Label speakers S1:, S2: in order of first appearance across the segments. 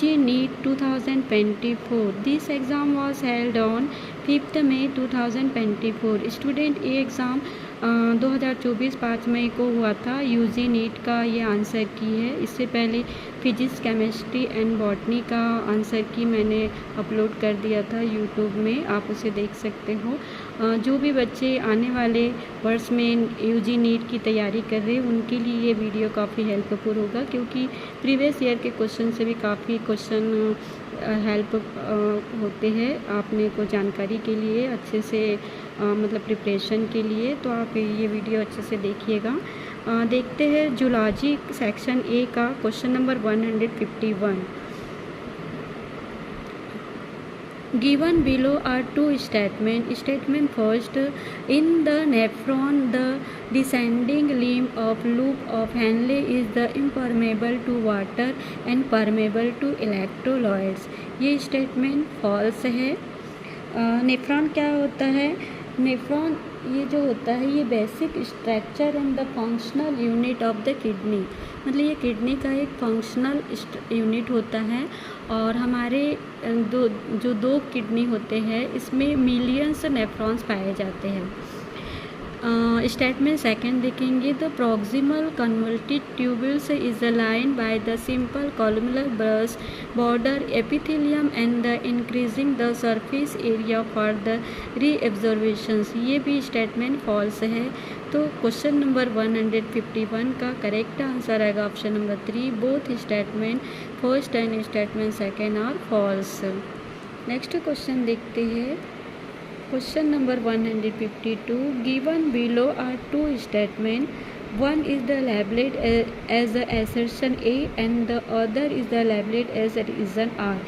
S1: UG NEET 2024. This exam was held on 5th May 2024. Student ये exam 2024 5 मई को हुआ था। UG नीट का ये आंसर की है। इससे पहले फिजिक्स, केमिस्ट्री एंड बॉटनी का आंसर की मैंने अपलोड कर दिया था यूट्यूब में, आप उसे देख सकते हो। जो भी बच्चे आने वाले वर्ष में UG नीट की तैयारी कर रहे हैं उनके लिए ये वीडियो काफ़ी हेल्पफुल होगा, क्योंकि प्रीवियस ईयर के क्वेश्चन से भी काफ़ी क्वेश्चन हेल्प होते हैं आपने को जानकारी के लिए, अच्छे से मतलब प्रिपरेशन के लिए। तो आप ये वीडियो अच्छे से देखिएगा। देखते हैं जूलॉजी सेक्शन ए का question number 151। Given below are two statements. Statement first, in the nephron, the descending limb of loop of Henle is the impermeable to water and permeable to electrolytes. ये statement false है। Nephron क्या होता है? Nephron ये जो होता है ये basic structure and the functional unit of the kidney, मतलब ये किडनी का एक फंक्शनल यूनिट होता है। और हमारे दो किडनी होते हैं, इसमें मिलियंस नेफ्रॉन्स पाए जाते हैं। स्टेटमेंट सेकंड देखेंगे, the proximal convoluted tubules is aligned by the simple columnar brush border epithelium and the increasing the surface area for the reabsorptions. ये भी स्टेटमेंट फॉल्स है। तो क्वेश्चन नंबर 151 का करेक्ट आंसर आएगा option number 3। Both statement first and statement second are false. Next question देखते हैं। Question number 152. Given below are two statements. One is the labeled as the assertion A and the other is the labeled as the reason R.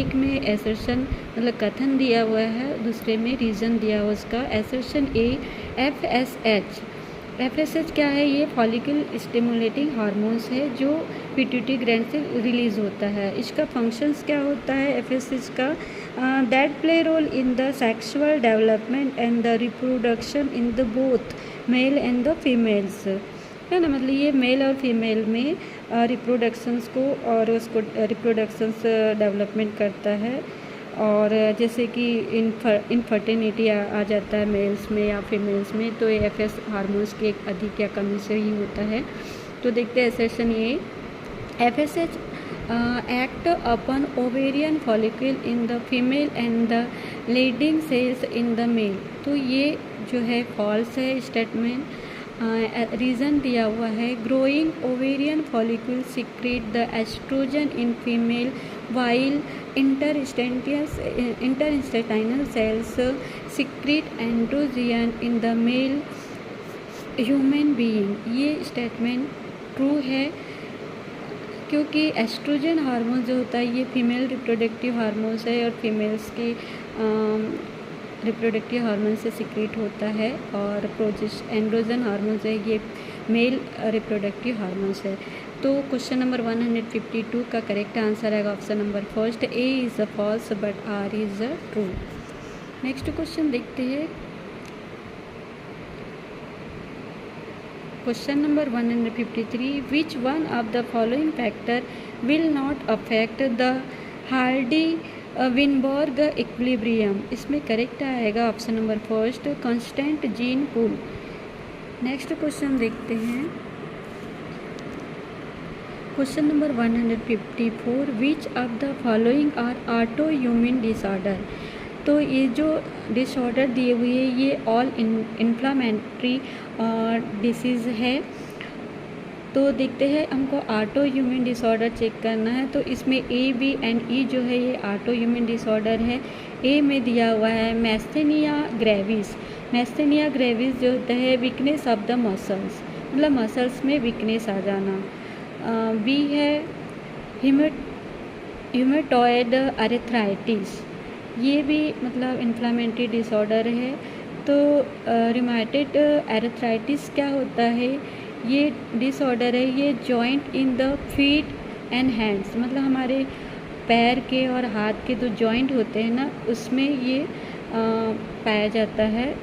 S1: एक में assertion मतलब कथन दिया हुआ है, दूसरे में reason दिया हुआ उसका। assertion A FSH। FSH क्या है? ये फॉलिकल स्टिमुलेटिंग हार्मोन्स है जो पिट्यूटरी ग्लैंड से रिलीज होता है। इसका फंक्शंस क्या होता है FSH का? That play role in the sexual development and the reproduction in the both male and the females, है ना। मतलब ये मेल और फीमेल में रिप्रोडक्शंस को और उसको रिप्रोडक्शंस डेवलपमेंट करता है। और जैसे कि इनफर्टिलिटी आ जाता है मेल्स में या फीमेल्स में, तो ये FS हार्मोन्स की एक अधिक या कमी से ही होता है। तो देखते हैं सेशन ये FSH act upon ovarian follicle in the female and the leading cells in the male। तो ये जो है फॉल्स है स्टेटमेंट। रीज़न दिया हुआ है, growing ovarian follicle secrete the estrogen in female while interstitial cells secrete androgen in the male human being. ये statement true है, क्योंकि एस्ट्रोजन हार्मोन जो होता है ये फीमेल रिप्रोडक्टिव हार्मोन्स है और फीमेल्स की रिप्रोडक्टिव हार्मोन से सिक्रेट होता है। और एंड्रोजन हार्मोन्स है ये मेल रिप्रोडक्टिव हार्मोन्स है। तो क्वेश्चन नंबर 152 का करेक्ट आंसर आएगा option number first. A is a false but R is a true. Next question देखते हैं। Question number 153. Which one of the following factor will not affect the Hardy-Weinberg equilibrium? इसमें correct आएगा option number first, constant gene pool. Next question देखते हैं। Question number 154. Which of the following are autoimmune disorder? तो ये जो disorder दिए हुए है ये ऑल इन्फ्लामेटरी डिसीज़ है। तो देखते हैं, हमको ऑटो इम्यून डिसऑर्डर चेक करना है। तो इसमें A, B एंड E जो है ये ऑटो इम्यून डिसऑर्डर है। A में दिया हुआ है मैस्थेनिया ग्रेविस। मैस्थेनिया ग्रेविस जो होता है वीकनेस ऑफ द मसल्स, मतलब मसल्स में वीकनेस आ जाना। B है ह्यूमेटॉयड अरेथ्राइटिस, ये भी मतलब इन्फ्लामेटरी डिसऑर्डर है। तो रिमाटेड एरेथ्राइटिस क्या होता है? ये डिसऑर्डर है, ये joint in the feet and hands, मतलब हमारे पैर के और हाथ के जो जॉइंट होते हैं ना उसमें ये पाया जाता है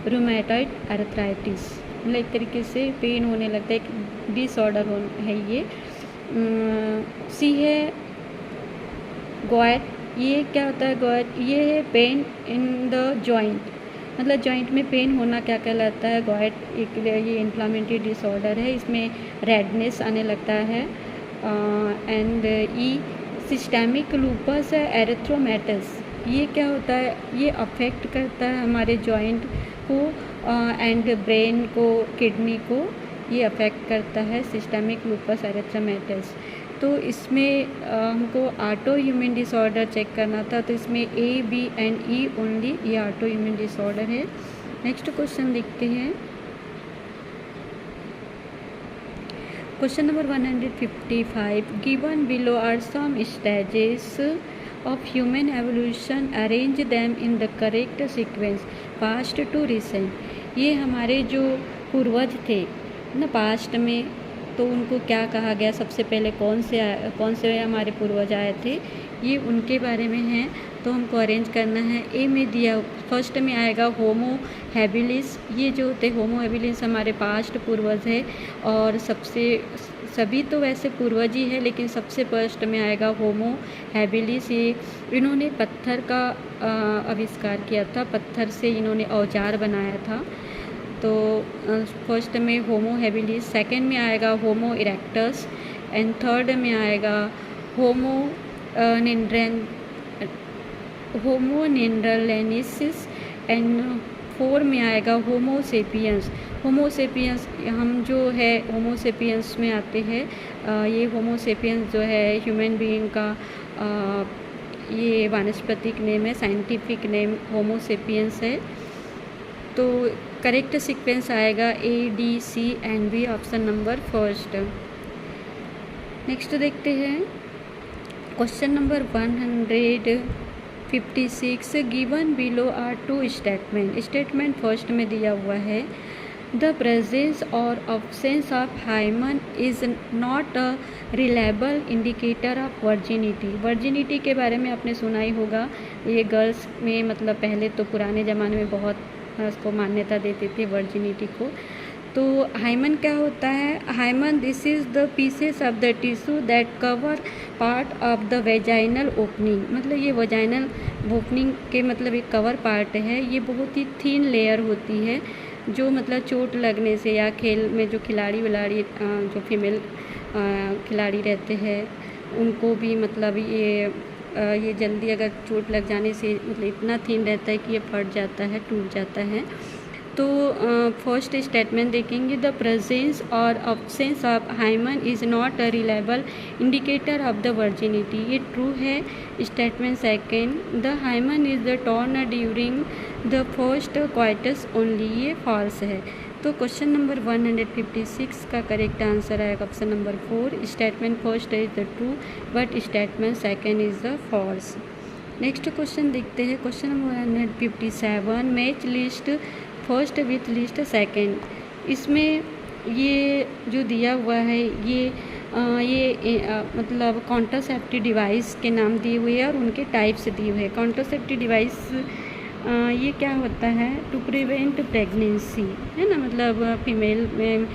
S1: रूमेटॉइड एरेथ्राइटिस। मतलब एक तरीके से पेन होने लगता है, एक डिसऑर्डर है ये। सी है गॉइट, ये क्या होता है गॉइट? ये है पेन इन द जॉइंट, मतलब जॉइंट में पेन होना क्या कहलाता है? गॉइट एक ये इन्फ्लामेटरी डिसऑर्डर है, इसमें रेडनेस आने लगता है। एंड ई सिस्टेमिक लूपस एरिथ्रोमेटस, ये क्या होता है? ये अफेक्ट करता है हमारे जॉइंट को एंड ब्रेन को, किडनी को ये अफेक्ट करता है, सिस्टेमिक लूपस एरिथ्रोमेटस। तो इसमें हमको ऑटो इम्यून डिसऑर्डर चेक करना था, तो इसमें A, B and E only ये ऑटो इम्यून डिसऑर्डर है। नेक्स्ट क्वेश्चन देखते हैं। Question number 155, given below are some stages of human evolution, arrange them in the correct sequence past to recent। ये हमारे जो पूर्वज थे ना पास्ट में, तो उनको क्या कहा गया? सबसे पहले कौन से हमारे पूर्वज आए थे, ये उनके बारे में है, तो हमको अरेंज करना है। ए में दिया, फर्स्ट में आएगा होमो हैबिलिस, ये जो होते होमो हैबिलिस हमारे पास्ट पूर्वज है, और सभी तो वैसे पूर्वज ही है, लेकिन सबसे फर्स्ट में आएगा होमो हैबिलिस। ये इन्होंने पत्थर का आविष्कार किया था, पत्थर से इन्होंने औजार बनाया था। तो फर्स्ट में होमो हैबिलिस, सेकंड में आएगा होमो इरेक्टस, एंड थर्ड में आएगा होमो नेंडरलैंसिस, एंड फोर में आएगा होमो सेपियंस। होमो सेपियंस हम जो है होमो सेपियंस में आते हैं। ये होमो सेपियंस जो है ह्यूमन बीइंग का ये वानस्पतिक नेम है, साइंटिफिक नेम होमो सेपियंस है। तो करेक्ट सीक्वेंस आएगा A, D, C and B, option number first. Next देखते हैं question number 156, given below are two statement. Statement first में दिया हुआ है, द प्रेजेंस और absence of hymen is not a reliable indicator of virginity. Virginity के बारे में आपने सुना ही होगा, ये गर्ल्स में मतलब पहले तो पुराने ज़माने में बहुत उसको मान्यता देते थे वर्जिनिटी को। तो हाइमन क्या होता है? Hymen this is the pieces of the tissue that cover part of the vaginal opening, मतलब ये वेजाइनल ओपनिंग के मतलब एक कवर पार्ट है। ये बहुत ही थिन लेयर होती है, जो मतलब चोट लगने से या खेल में जो खिलाड़ी जो फीमेल खिलाड़ी रहते हैं उनको भी मतलब ये जल्दी अगर चोट लग जाने से मतलब इतना थिन रहता है कि ये फट जाता है, टूट जाता है। तो फर्स्ट स्टेटमेंट देखेंगे, द प्रेजेंस और absence of hymen is not a reliable indicator of the virginity, ये ट्रू है। Statement second, the hymen is the torn during the first coitus only, ये फॉल्स है। तो क्वेश्चन नंबर 156 का correct answer आएगा option number 4। Statement first is the true but statement second is the false. Next question देखते हैं, question number 157, match list first with list second. इसमें ये जो दिया हुआ है ये मतलब कॉन्ट्रासेप्टिव डिवाइस के नाम दिए हुए हैं और उनके टाइप्स दिए हुए हैं। कॉन्ट्रासेप्टिव डिवाइस ये क्या होता है? टू प्रिवेंट प्रेगनेंसी, है ना, मतलब फीमेल में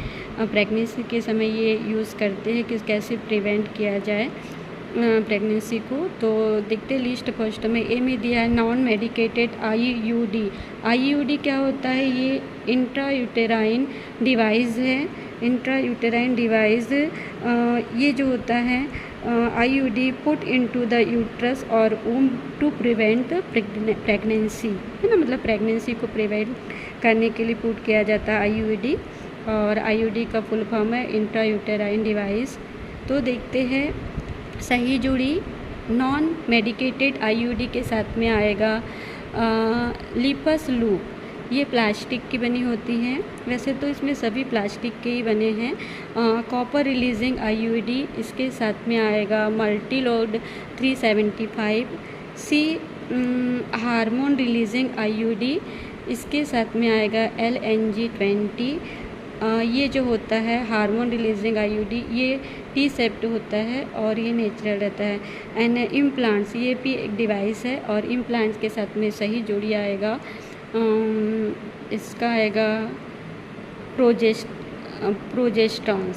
S1: प्रेगनेंसी के समय ये यूज़ करते हैं कि कैसे प्रिवेंट किया जाए प्रेगनेंसी को। तो देखते लिस्ट फर्स्ट में ए में दिया है नॉन मेडिकेटेड आईयूडी। आईयूडी क्या होता है? ये इंट्रायूटेराइन डिवाइस है। इंट्रायूटेराइन डिवाइस ये जो होता है IUD put into the uterus और वूम टू प्रिवेंट प्रेगनेंसी, है ना, मतलब प्रेगनेंसी को प्रिवेंट करने के लिए पुट किया जाता है आईयूडी, और आईयूडी का फुल फॉर्म है इंट्रायूटेराइन डिवाइस। तो देखते हैं सही जोड़ी नॉन मेडिकेटेड आईयूडी के साथ में आएगा लिपस लूप, ये प्लास्टिक की बनी होती हैं, वैसे तो इसमें सभी प्लास्टिक के ही बने हैं। कॉपर रिलीजिंग आईयूडी इसके साथ में आएगा मल्टीलोड 375। सी हार्मोन रिलीजिंग आईयूडी इसके साथ में आएगा LNG20। ये जो होता है हार्मोन रिलीजिंग आईयूडी ये टी सेप्ट होता है और ये नेचुरल रहता है। एंड इम्प्लांट्स ये भी एक डिवाइस है और इम्प्लांट्स के साथ में सही जोड़ी आएगा इसका आएगा प्रोजेस्टॉन्स।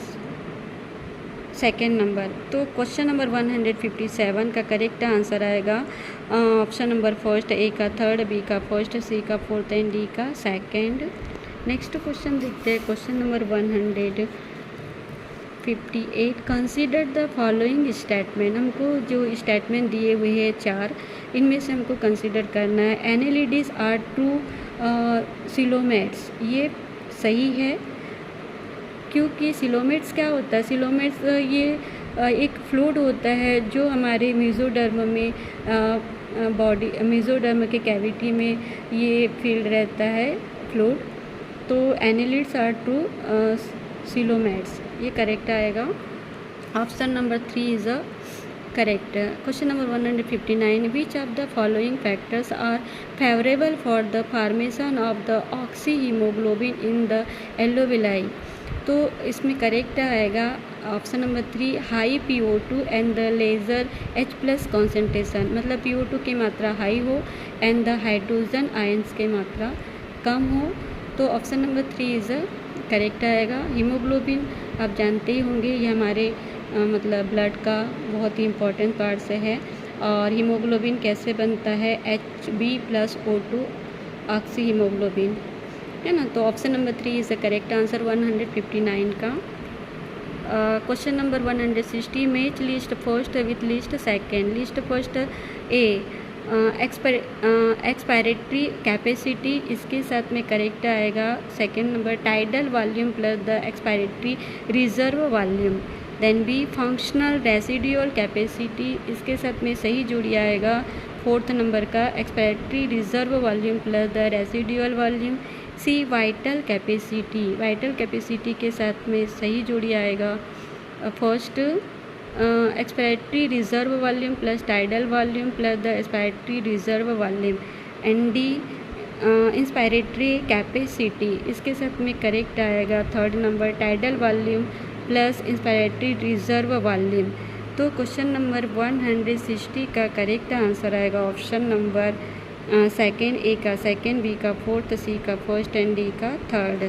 S1: Second number. तो क्वेश्चन नंबर 157 का करेक्ट आंसर आएगा ऑप्शन नंबर फर्स्ट, ए का थर्ड, बी का फर्स्ट, सी का फोर्थ एंड डी का सेकेंड। नेक्स्ट क्वेश्चन देखते हैं, question number 158। Consider the following statement. हमको जो स्टेटमेंट दिए हुए हैं 4, इनमें से हमको कंसीडर करना है। एनालिटिस आर ट्रू सिलोमेट्स, ये सही है क्योंकि सिलोमेट्स क्या होता है? सिलोमेट्स ये एक फ्लूइड होता है जो हमारे मेसोडर्म में बॉडी मेसोडर्म के कैविटी में ये फील्ड रहता है फ्लूइड। तो एनालिट्स आर ट्रू सिलोमेट्स, ये करेक्ट आएगा। Option number 3 is a correct. Question number 159। Which of the following factors are favourable for the formation of the oxyhaemoglobin in the alveoli. तो इसमें correct आएगा option number 3, high PO2 and the lesser H+ concentration, मतलब PO2 की मात्रा high हो and the hydrogen ions की मात्रा कम हो। तो ऑप्शन नंबर 3 इज़ करेक्ट आएगा। हीमोग्लोबिन आप जानते ही होंगे, ये हमारे मतलब ब्लड का बहुत ही इम्पोर्टेंट पार्ट से है। और हीमोग्लोबिन कैसे बनता है? Hb+O2 ऑक्सी हीमोग्लोबिन, है ना। तो option number 3 is the correct answer 159 का। Question number 160। Match list first with list second. List first A expiratory capacity, इसके साथ में करेक्ट आएगा। Second number tidal volume plus the expiratory reserve volume. Then B functional residual capacity, इसके साथ में सही जोड़ी आएगा फोर्थ नंबर का expiratory reserve volume plus the residual volume. C vital capacity, vital capacity के साथ में सही जोड़ी आएगा first expiratory reserve volume plus tidal volume plus the expiratory reserve volume. And D inspiratory capacity, इसके साथ में करेक्ट आएगा third number tidal volume plus inspiratory reserve volume. तो क्वेश्चन नंबर 160 का करेक्ट आंसर आएगा ऑप्शन नंबर सेकेंड, ए का second, B का fourth, C का फर्स्ट एंड डी का थर्ड।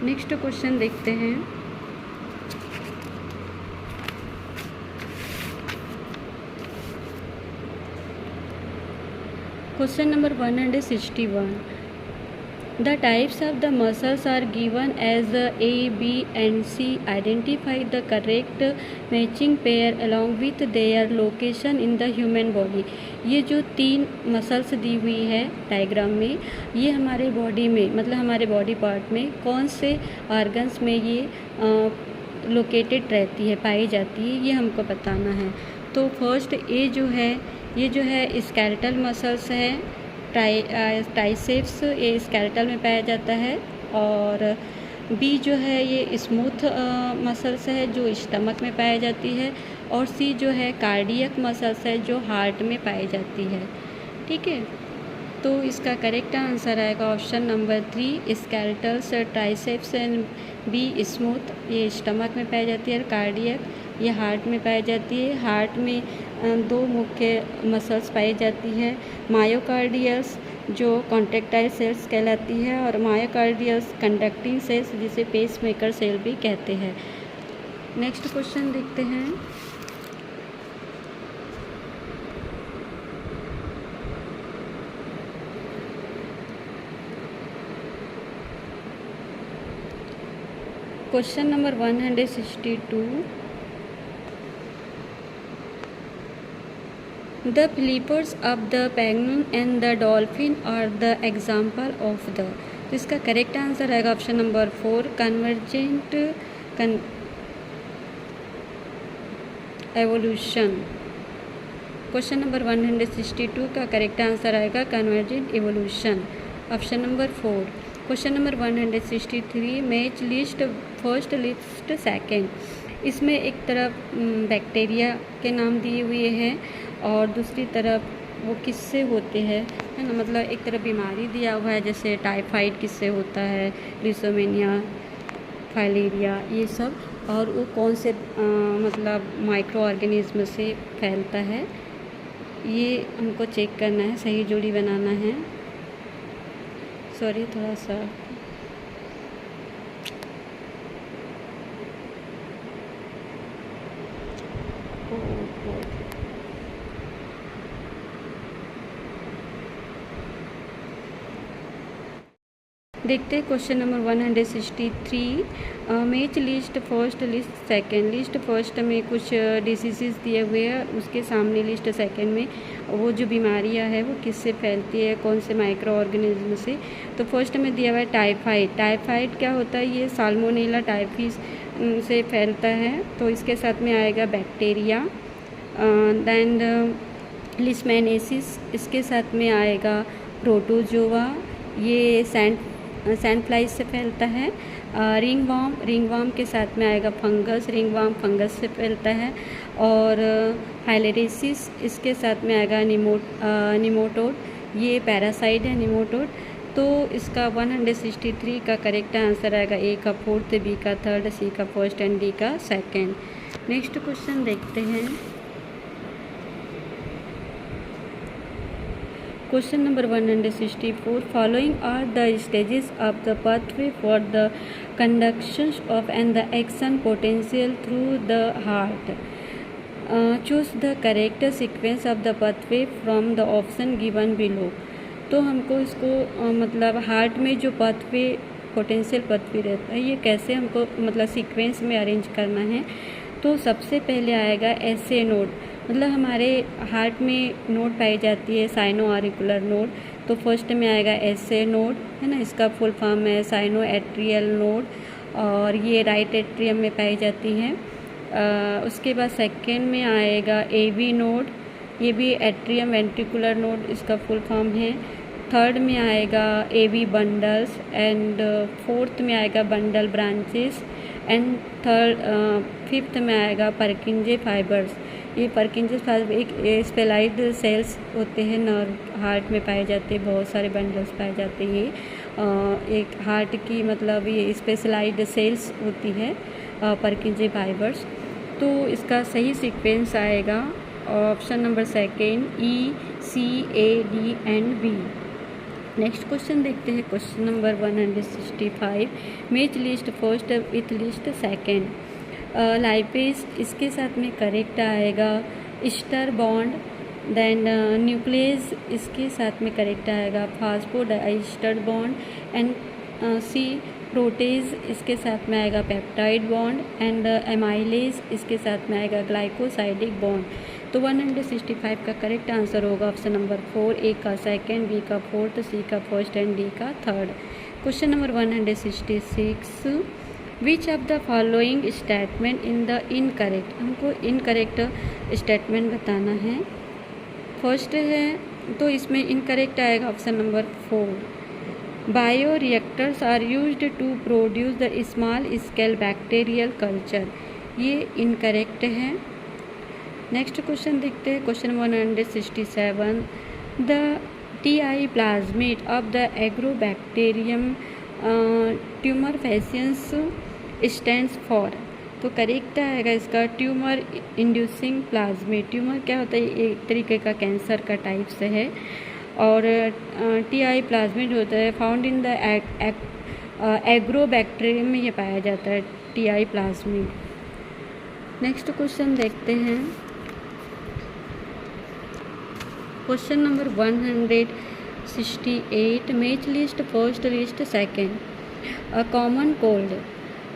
S1: नेक्स्ट क्वेश्चन देखते हैं। Question number 161। The types of the muscles are given as A, B and C. Identify the correct matching pair along with their location in the human body. ये जो 3 muscles दी हुई है diagram में, ये हमारे body में मतलब हमारे बॉडी पार्ट में कौन से ऑर्गन्स में ये लोकेटेड रहती है, पाई जाती है, ये हमको बताना है। तो फर्स्ट ए जो है, ये जो है स्केलेटल मसल्स है, ट्राइसेप्स, ये स्केलेटल में पाया जाता है। और बी जो है ये स्मूथ मसल्स है जो स्टमक में पाई जाती है। और सी जो है कार्डियक मसल्स है जो हार्ट में पाई जाती है। ठीक है, तो इसका करेक्ट आंसर आएगा option number 3 skeletals, triceps and B smooth, ये स्टमक में पाई जाती है। और कार्डियक ये हार्ट में पाई जाती है। हार्ट में 2 मुख्य मसल्स पाई जाती है, मायोकार्डियल्स जो कॉन्ट्रैक्टाइल सेल्स कहलाती है और मायोकार्डियल्स कंडक्टिंग सेल्स जिसे पेसमेकर सेल भी कहते हैं। नेक्स्ट क्वेश्चन देखते हैं। Question number 162। The flippers of the penguin and the dolphin are the example of the। तो इसका करेक्ट आंसर आएगा option number 4 convergent evolution. Question number 162 का करेक्ट आंसर आएगा convergent evolution, option number 4। Question number 163 match list first list second. इसमें एक तरफ bacteria के नाम दिए हुए हैं और दूसरी तरफ वो किससे होते हैं, है ना। मतलब एक तरफ बीमारी दिया हुआ है जैसे टाइफाइड किससे होता है, लिसोमेनिया, फाइलेरिया, ये सब। और वो कौन से मतलब माइक्रो ऑर्गेनिज्म से फैलता है, ये हमको चेक करना है, सही जोड़ी बनाना है। सॉरी थोड़ा सा देखते हैं question number 163। Match list first, list second. List first में कुछ डिसीज़ दिए हुए हैं, उसके सामने लिस्ट सेकंड में वो जो बीमारियां है वो किससे फैलती है, कौन से माइक्रो ऑर्गेनिज्म से। तो फर्स्ट में दिया हुआ है टाइफाइड। टाइफाइड क्या होता है, ये साल्मोनेला टाइफिस से फैलता है, तो इसके साथ में आएगा बैक्टीरिया। दैन लिशमैनियासिस, इसके साथ में आएगा प्रोटोजोआ, ये सैंड फ्लाइज से फैलता है। रिंगवर्म के साथ में आएगा फंगस, रिंगवर्म फंगस से फैलता है। और फाइलेरिसिस, इसके साथ में आएगा निमोटोड, ये पैरासाइट है निमोटोड। तो इसका 163 का करेक्ट आंसर आएगा ए का फोर्थ, बी का थर्ड, सी का फर्स्ट एंड डी का सेकेंड। नेक्स्ट क्वेश्चन देखते हैं। Question number 164. Following are the stages of the pathway for the conduction of and the action potential through the heart. Choose the correct sequence of the pathway from the option given below. तो हमको इसको मतलब heart में जो pathway potential pathway रहता है, ये कैसे हमको मतलब सीक्वेंस में अरेंज करना है। तो सबसे पहले आएगा एसए नोड, मतलब हमारे हार्ट में नोड पाई जाती है साइनो ऑरिकुलर नोड। तो फर्स्ट में आएगा एसए नोड, है ना, इसका फुल फॉर्म है साइनो एट्रियल नोड, और ये राइट एट्रियम में पाई जाती है। उसके बाद सेकेंड में आएगा एवी नोड, ये भी एट्रियम वेंट्रिकुलर नोड इसका फुल फॉर्म है। थर्ड में आएगा एवी बंडल्स, एंड फोर्थ में आएगा बंडल ब्रांचेस, एंड फिफ्थ में आएगा परकिंजे फाइबर्स। ये परकिंजे फाइबर एक स्पेलाइड सेल्स होते हैं, नर्व हार्ट में पाए जाते हैं, बहुत सारे बंडल्स पाए जाते हैं। एक हार्ट की मतलब ये स्पेशलाइज्ड सेल्स होती है परकिंजे फाइबर्स। तो इसका सही सीक्वेंस आएगा option number second, E C A D and B. Next question देखते हैं, question number 165। Match list first with list second. Lipase, इसके साथ में करेक्ट आएगा ईस्टर बॉन्ड। देन न्यूक्लियस, इसके साथ में करेक्ट आएगा phosphodiester bond. And C protease, इसके साथ में आएगा पेप्टाइड बॉन्ड। एंड एमाइलेज, इसके साथ में आएगा ग्लाइकोसाइडिक बॉन्ड। तो 165 का करेक्ट आंसर होगा ऑप्शन नंबर 4, ए का सेकेंड, बी का फोर्थ, सी का फर्स्ट एंड डी का third. Question number 166। Which of the following statement in the incorrect, हमको इनकरेक्ट स्टेटमेंट बताना है। फर्स्ट है तो इसमें इनकरेक्ट आएगा option number 4, bioreactors are used to produce the small scale bacterial culture, ये incorrect है। नेक्स्ट क्वेश्चन देखते हैं, question 167। The Ti. Plasmid of the agrobacterium tumefaciens stands for. तो करेक्ट आएगा इसका ट्यूमर इंड्यूसिंग प्लाज्मिड। ट्यूमर क्या होता है, एक तरीके का कैंसर का टाइप से है। और टी.आई. प्लाज्मिड होता है फाउंड इन द एग्रोबैक्टीरियम में ये पाया जाता है टी.आई. प्लाज्मिड। नेक्स्ट क्वेश्चन देखते हैं, question number 168। Match list first, list second. Common cold,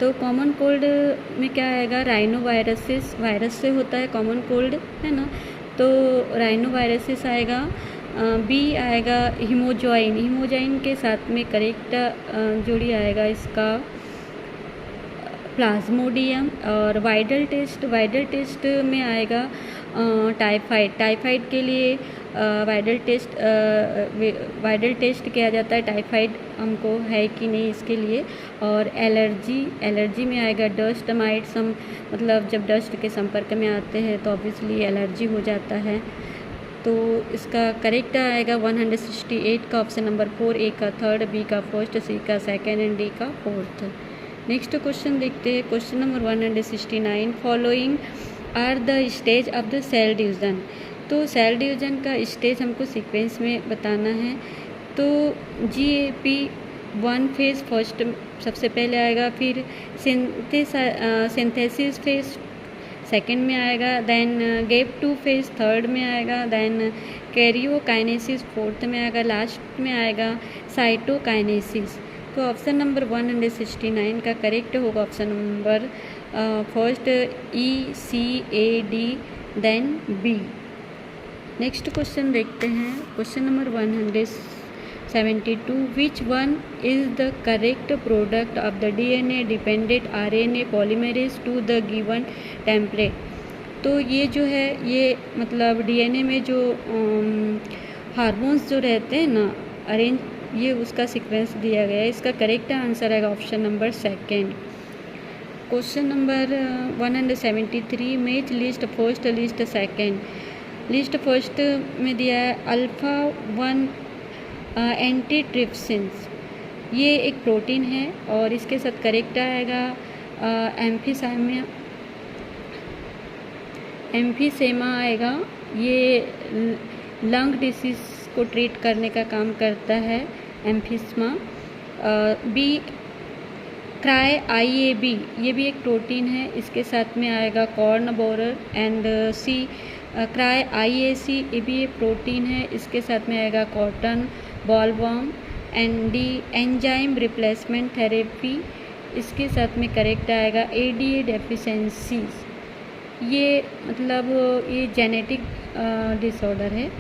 S1: तो कॉमन कोल्ड में क्या आएगा, राइनो वायरसिस, वायरस से होता है कॉमन कोल्ड, है ना। तो राइनो वायरसिस आएगा। बी आएगा हीमोजॉइन, हीमोजॉइन के साथ में करेक्ट जोड़ी आएगा इसका प्लाज्मोडियम। और वाइडल टेस्ट, वाइडल टेस्ट में आएगा टाइफाइड, टाइफाइड के लिए वाइडल टेस्ट किया जाता है, टाइफाइड हमको है कि नहीं इसके लिए। और एलर्जी, एलर्जी में आएगा डस्ट माइट्स, हम मतलब जब डस्ट के संपर्क में आते हैं तो ऑब्वियसली एलर्जी हो जाता है। तो इसका करेक्ट आएगा 168 का ऑप्शन नंबर 4, ए का थर्ड, बी का फर्स्ट, सी का सेकेंड एंड डी का फोर्थ। नेक्स्ट क्वेश्चन देखते हैं, question number 169। Following are the stage of the cell division. तो सेल डिवीज़न का स्टेज हमको सीक्वेंस में बताना है। तो GAP1 फेज फर्स्ट सबसे पहले आएगा, फिर सिंथेसिस फेज सेकेंड में आएगा, देन GAP2 फेज थर्ड में आएगा, देन कैरियोकाइनेसिस फोर्थ में आएगा, लास्ट में आएगा साइटोकाइनेसिस। तो ऑप्शन नंबर 169 का करेक्ट होगा option number first ECAD then B। Next question देखते हैं, question number 172, which one is the correct product of the DNA dependent RNA polymerase to the given template. तो ये जो है ये मतलब DNA में जो हार्मोन्स जो रहते हैं ना अरेंज, ये उसका सीक्वेंस दिया गया है। इसका करेक्ट आंसर आएगा option number second. Question number 173, match list first list second. List first में दिया है अल्फा 1 एंटीट्रिप्सिन्स, ये एक प्रोटीन है और इसके साथ करेक्ट आएगा एम्फीसेमा आएगा। ये लंग डिसीज़ को ट्रीट करने का काम करता है एम्फीसमा। बी क्राई IAB, ये भी एक प्रोटीन है, इसके साथ में आएगा corn borer. And C cry IAC, ये भी एक प्रोटीन है, इसके साथ में आएगा cotton bollworm. And D enzyme replacement therapy, इसके साथ में करेक्ट आएगा ADA डेफिशिएंसीज। ये मतलब ये जेनेटिक डिसऑर्डर है।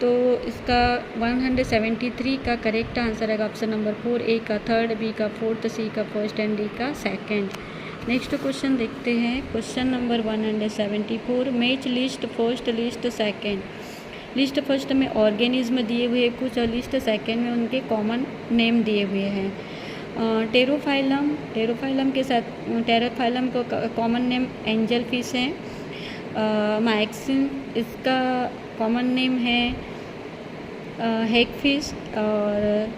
S1: तो इसका 173 का करेक्ट आंसर है ऑप्शन नंबर 4, A का थर्ड, B का फोर्थ, C का फर्स्ट एंड D का सेकंड। नेक्स्ट क्वेश्चन देखते हैं, question number 174, match list first list second. List first में ऑर्गेनिज्म दिए हुए कुछ और लिस्ट सेकंड में उनके कॉमन नेम दिए हुए हैं। टेरोफाइलम के साथ टेरोफाइलम को कॉमन नेम एंजल फिश है। माइक्सिन, इसका कॉमन नेम है हेग फिश। और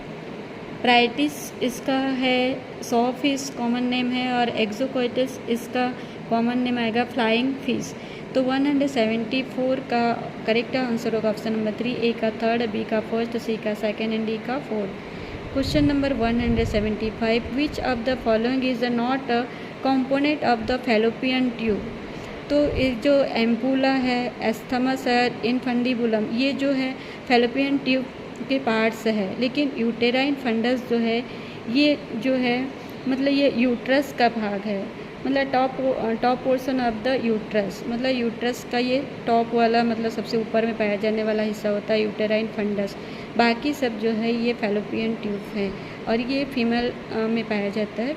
S1: प्राइटिस, इसका है सॉ फिश कॉमन नेम है। और एक्सोकोइटस, इसका कॉमन नेम आएगा फ्लाइंग फिश। तो 174 का करेक्ट आंसर होगा ऑप्शन नंबर 3, A का थर्ड, B का फर्स्ट, C का सेकंड एंड D का fourth. Question number 175, which of the following is not a component of the fallopian tube. तो ये जो एम्पुला है, एस्थमस है, इनफंडिबुलम, ये जो है फैलोपियन ट्यूब के पार्ट्स है। लेकिन यूटेराइन फंडस जो है ये जो है मतलब ये यूट्रस का भाग है, मतलब top portion of the uterus, मतलब यूट्रस का ये टॉप वाला मतलब सबसे ऊपर में पाया जाने वाला हिस्सा होता है यूटेराइन फंडस। बाकी सब जो है ये फैलोपियन ट्यूब है और ये फीमेल में पाया जाता है।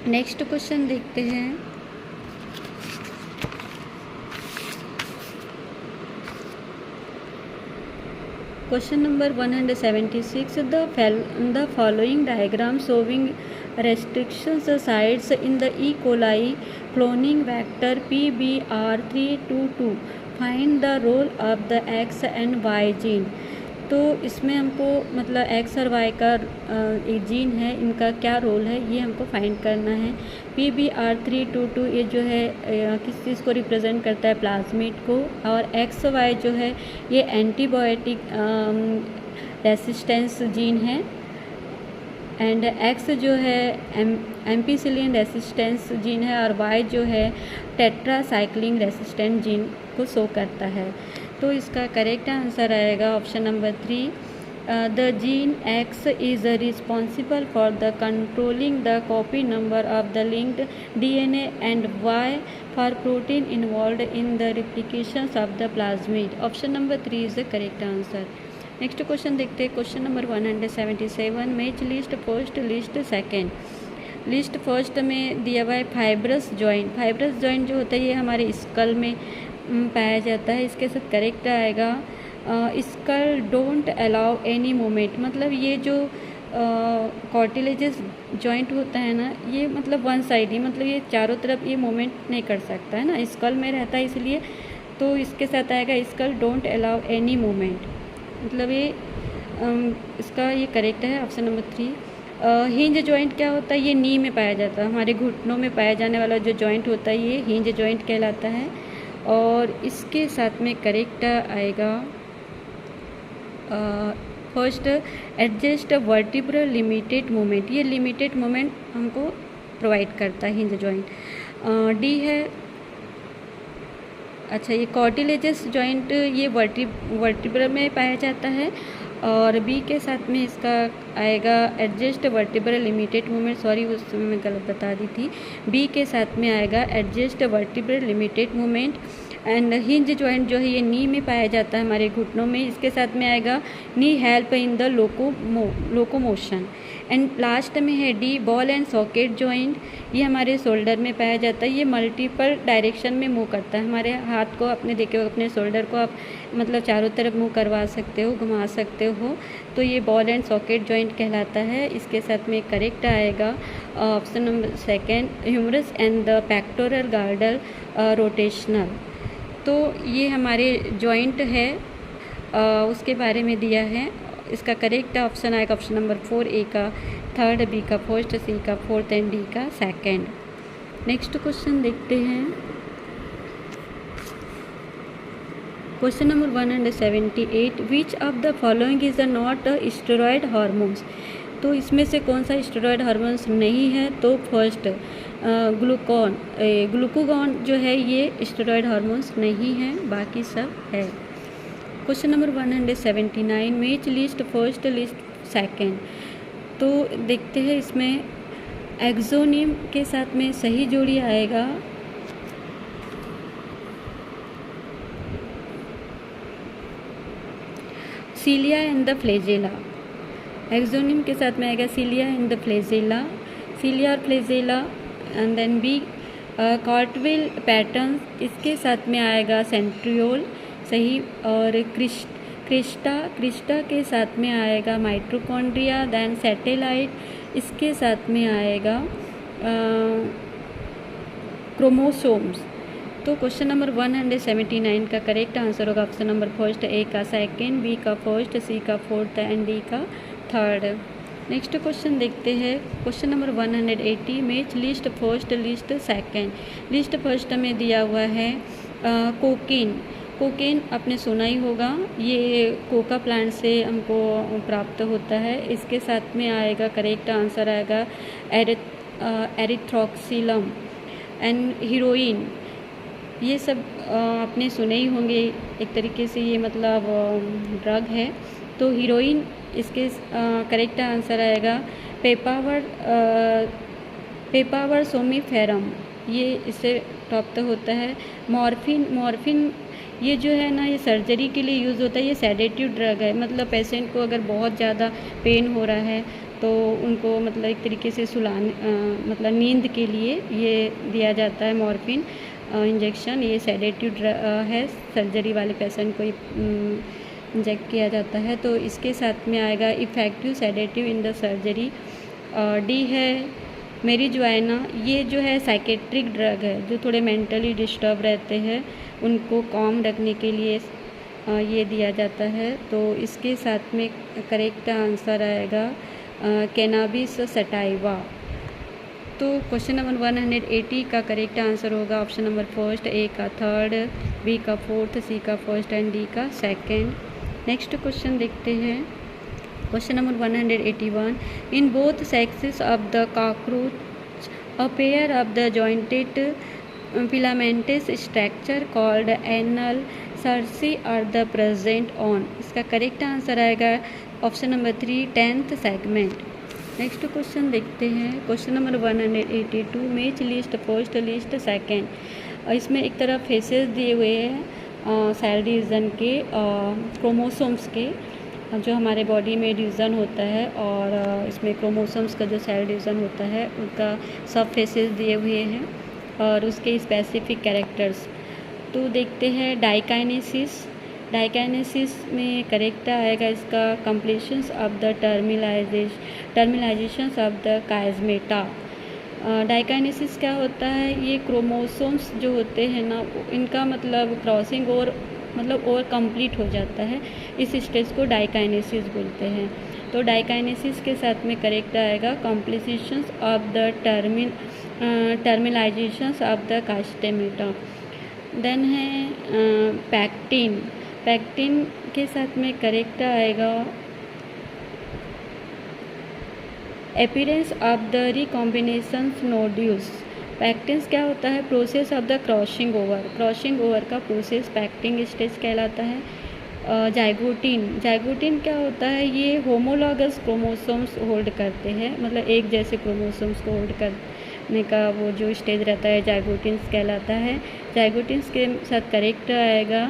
S1: नेक्स्ट क्वेश्चन देखते हैं, question number 176, the following diagram showing restrictions sites in the E. coli cloning vector PBR322, find the role of the X and Y gene। तो इसमें हमको मतलब X और Y का एक जीन है, इनका क्या रोल है ये हमको फाइंड करना है। PBR322 ये जो है किस चीज़ को रिप्रेजेंट करता है, प्लाज्मिड को। और XY जो है ये एंटीबायोटिक रेसिस्टेंस जीन है। एंड X जो है एम्पिसिलिन रेसिस्टेंस जीन है। और Y जो है टेट्रासाइक्लिन रेसिस्टेंट जीन को शो करता है। तो इसका करेक्ट आंसर आएगा option number 3, the gene X is responsible for the controlling the copy number of the linked DNA and Y for protein involve in the replication of the plasmid. Option number 3 is the correct answer. Next question देखते हैं, question number 177, match list first list second. List first में दिया हुआ है fibrous joint. Fibrous joint जो होता है ये हमारे स्कल में पाया जाता है। इसके साथ करेक्ट आएगा skull don't allow any movement, मतलब ये जो कॉर्टिलेजस जॉइंट होता है ना ये मतलब वन साइड ही, मतलब ये चारों तरफ ये मूवमेंट नहीं कर सकता है ना, स्कल में रहता है इसलिए। तो इसके साथ आएगा skull don't allow any movement, मतलब ये इसका ये करेक्ट है ऑप्शन नंबर 3। हिंज जॉइंट क्या होता है, ये नी में पाया जाता है, हमारे घुटनों में पाया जाने वाला जो जॉइंट होता है ये हिंज जॉइंट कहलाता है। और इसके साथ में करेक्ट आएगा first adjust vertebral limited movement, ये लिमिटेड मूवमेंट हमको प्रोवाइड करता है हिंज जॉइंट। डी है अच्छा ये कॉर्टिलेजस जॉइंट, ये वर्टिब्रल में पाया जाता है। और बी के साथ में इसका आएगा adjust vertebral limited movement, sorry उस समय मैं गलत बता दी थी। बी के साथ में आएगा adjust vertebral limited movement. And hinge joint जो है ये नी में पाया जाता है हमारे घुटनों में, इसके साथ में आएगा knee help in the locomotion. And last में है D ball and socket joint, ये हमारे शोल्डर में पाया जाता है। ये मल्टीपल डायरेक्शन में मूव करता है, हमारे हाथ को अपने देखे अपने शोल्डर को आप मतलब चारों तरफ मूव करवा सकते हो, घुमा सकते हो, तो ये बॉल एंड सॉकेट जॉइंट कहलाता है। इसके साथ में करेक्ट आएगा option number second, humerus and the pectoral girdle rotational. तो ये हमारे जॉइंट है उसके बारे में दिया है। इसका करेक्ट ऑप्शन आएगा ऑप्शन नंबर 4 ए का थर्ड, बी का फर्स्ट, सी का फोर्थ एंड डी का सेकंड। नेक्स्ट क्वेश्चन देखते हैं। Question number 178, which of the following is not steroid hormones. तो इसमें से कौन सा स्टेरॉयड हार्मोन्स नहीं है? तो फर्स्ट ग्लूकागॉन जो है ये स्टेरॉयड हार्मोन्स नहीं है, बाकी सब है। Question number 179, match list first list second. तो देखते हैं इसमें एक्सोनिम के साथ में सही जोड़ी आएगा cilia and the flagella. Axoneme के साथ में आएगा cilia and the flagella, cilia और flagella. And then B cartwheel pattern, इसके साथ में आएगा सेंट्रियोल सही, और क्रिस्टा के साथ में आएगा माइटोकॉन्ड्रिया। देन सैटेलाइट, इसके साथ में आएगा क्रोमोसोम्स। तो क्वेश्चन नंबर 179 का करेक्ट आंसर होगा ऑप्शन नंबर फर्स्ट, ए का सेकंड, बी का फर्स्ट, सी का फोर्थ एंड डी का थर्ड। नेक्स्ट क्वेश्चन देखते हैं। Question number 180, match list first list second. List first में दिया हुआ है कोकीन। कोकेन आपने सुना ही होगा, ये कोका प्लांट से हमको प्राप्त होता है। इसके साथ में आएगा करेक्ट आंसर आएगा एरिथ्रोक्सिलम एंड हीरोइन। ये सब आपने सुने ही होंगे, एक तरीके से ये मतलब ड्रग है। तो हीरोइन इसके करेक्ट आंसर आएगा पेपावर सोमीफेरम, ये इससे प्राप्त होता है। मॉर्फिन ये जो है ना, ये सर्जरी के लिए यूज़ होता है। ये सेडेटिव ड्रग है, मतलब पेशेंट को अगर बहुत ज़्यादा पेन हो रहा है तो उनको मतलब एक तरीके से सुलाने मतलब नींद के लिए ये दिया जाता है मॉर्फिन इंजेक्शन। ये सेडेटिव है, सर्जरी वाले पेशेंट को इंजेक्ट किया जाता है। तो इसके साथ में आएगा effective sedative in the surgery. D है मेरिजुआना, ये जो है साइकेट्रिक ड्रग है, जो थोड़े मेंटली डिस्टर्ब रहते हैं उनको कॉम रखने के लिए ये दिया जाता है। तो इसके साथ में करेक्ट आंसर आएगा कैनाबिस सटाइवा। तो क्वेश्चन नंबर 180 का करेक्ट आंसर होगा ऑप्शन नंबर फर्स्ट, ए का थर्ड, बी का फोर्थ, सी का फर्स्ट एंड डी का सेकंड। नेक्स्ट क्वेश्चन देखते हैं। Question number 181, in both sexes of the cockroach a pair of the jointed filamentous structure called anal cerci are the present on। इसका correct answer आएगा option number 3, 10th segment. Next question देखते हैं। Question number 182, match list first list second. इसमें एक तरफ faces दिए हुए हैं सेल डिवीज़न के, क्रोमोसोम्स के, जो हमारे बॉडी में डिवीज़न होता है, और इसमें क्रोमोसोम्स का जो सेल डिवीज़न होता है उनका सब फेसेस दिए हुए हैं और उसके स्पेसिफिक कैरेक्टर्स। तो देखते हैं डाइकाइनेसिस। डाइकाइनेसिस में करेक्ट आएगा इसका completions of the terminalisations of the chiasmata. Diakinesis क्या होता है? ये क्रोमोसोम्स जो होते हैं ना, इनका मतलब क्रॉसिंग और कंप्लीट हो जाता है, इस स्टेज को डाइकाइनेसिस बोलते हैं। तो डाइकाइनेसिस के साथ में करेक्ट आएगा completions of the terminalisations of the chiasmata. Then है पैक्टिन। पैक्टिन के साथ में करेक्ट आएगा appearance of the recombination nodules. Pachytene क्या होता है? Process of the crossing over का प्रोसेस पैक्टिन स्टेज कहलाता है। जाइगोटिन क्या होता है, ये होमोलॉगस क्रोमोसोम्स होल्ड करते हैं, मतलब एक जैसे क्रोमोसोम्स को होल्ड करने का वो जो स्टेज रहता है जाइगोटिन्स कहलाता है। जाइगोटिन्स के साथ करेक्ट आएगा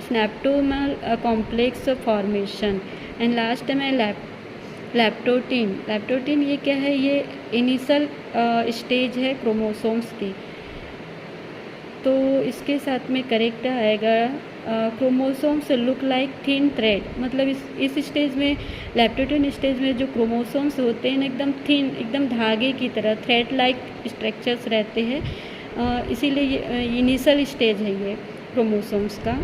S1: स्नैप्टोमल कॉम्प्लेक्स फॉर्मेशन। एंड लास्ट में लैप्टोटीन ये क्या है, ये इनिशियल स्टेज है क्रोमोसोम्स की। तो इसके साथ में करेक्ट आएगा chromosomes look like thin thread, मतलब इस स्टेज में लैप्टोटीन स्टेज में जो क्रोमोसोम्स होते हैं एकदम थिन, एकदम धागे की तरह थ्रेड लाइक स्ट्रक्चर्स रहते हैं, इसीलिए ये इनिशियल स्टेज है ये क्रोमोसोम्स का।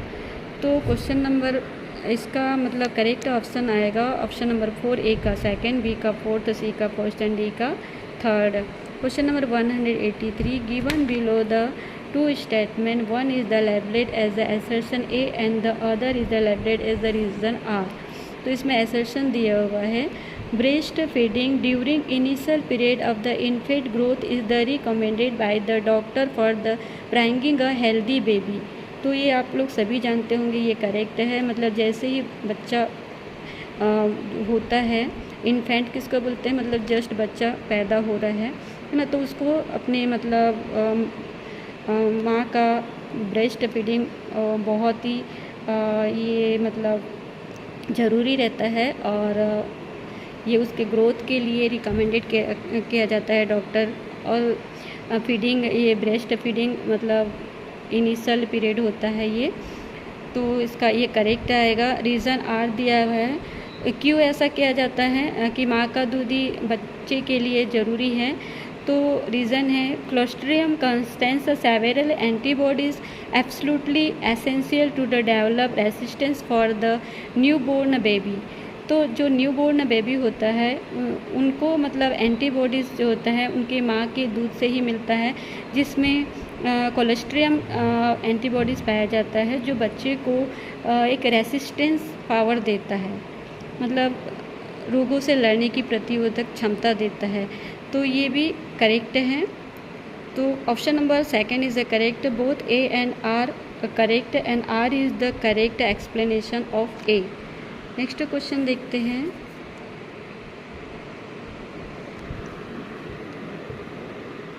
S1: तो क्वेश्चन नंबर इसका मतलब करेक्ट ऑप्शन आएगा ऑप्शन नंबर 4, ए का सेकंड, बी का फोर्थ, सी का फर्स्ट एंड डी का third. Question number 183, given below the two statement, one is the labeled as the assertion A and the other is the labeled as the reason R। तो इसमें assertion दिया हुआ है, breast feeding during initial period of the infant growth is the recommended by the doctor for the bringing a healthy baby। तो ये आप लोग सभी जानते होंगे, ये करेक्ट है। मतलब जैसे ही बच्चा होता है, इन्फेंट किसको बोलते हैं, मतलब जस्ट बच्चा पैदा हो रहा है ना, तो उसको अपने मतलब माँ का ब्रेस्ट फीडिंग बहुत ही ये मतलब ज़रूरी रहता है, और ये उसके ग्रोथ के लिए रिकमेंडेड किया जाता है डॉक्टर। और फीडिंग, ये ब्रेस्ट फीडिंग मतलब इनिशियल पीरियड होता है ये, तो इसका ये करेक्ट आएगा। रीज़न आर दिया हुआ है, क्यों ऐसा किया जाता है कि माँ का दूध ही बच्चे के लिए ज़रूरी है। तो रीज़न है colostrum contains several antibodies absolutely essential to the develop resistance for the newborn baby. तो जो न्यूबॉर्न बेबी होता है उनको मतलब एंटीबॉडीज़ जो होता है उनके माँ के दूध से ही मिलता है, जिसमें कोलेस्ट्रियम एंटीबॉडीज़ पाया जाता है, जो बच्चे को एक रेसिस्टेंस पावर देता है, मतलब रोगों से लड़ने की प्रतिरोधक क्षमता देता है। तो ये भी करेक्ट है। तो option number second is the correct, both A and R correct and R is the correct explanation of A. Next question देखते हैं।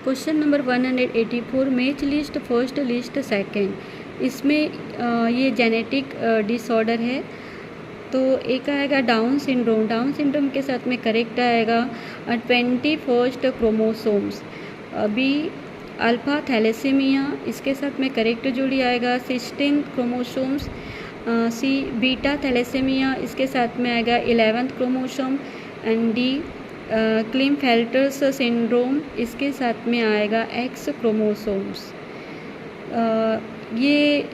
S1: Question number 184, match list first list second. इसमें ये जेनेटिक डिसऑर्डर है, तो एक आएगा डाउन सिंड्रोम। डाउन सिंड्रोम के साथ में करेक्ट आएगा 21st chromosomes. Be alpha thalassaemia, इसके साथ में करेक्ट जोड़ी आएगा 16 क्रोमोसोम्स। सी बीटा थैलेसीमिया, इसके साथ में आएगा 11th chromosome. And D Klinefelter's syndrome, इसके साथ में आएगा X क्रोमोसोम्स। ये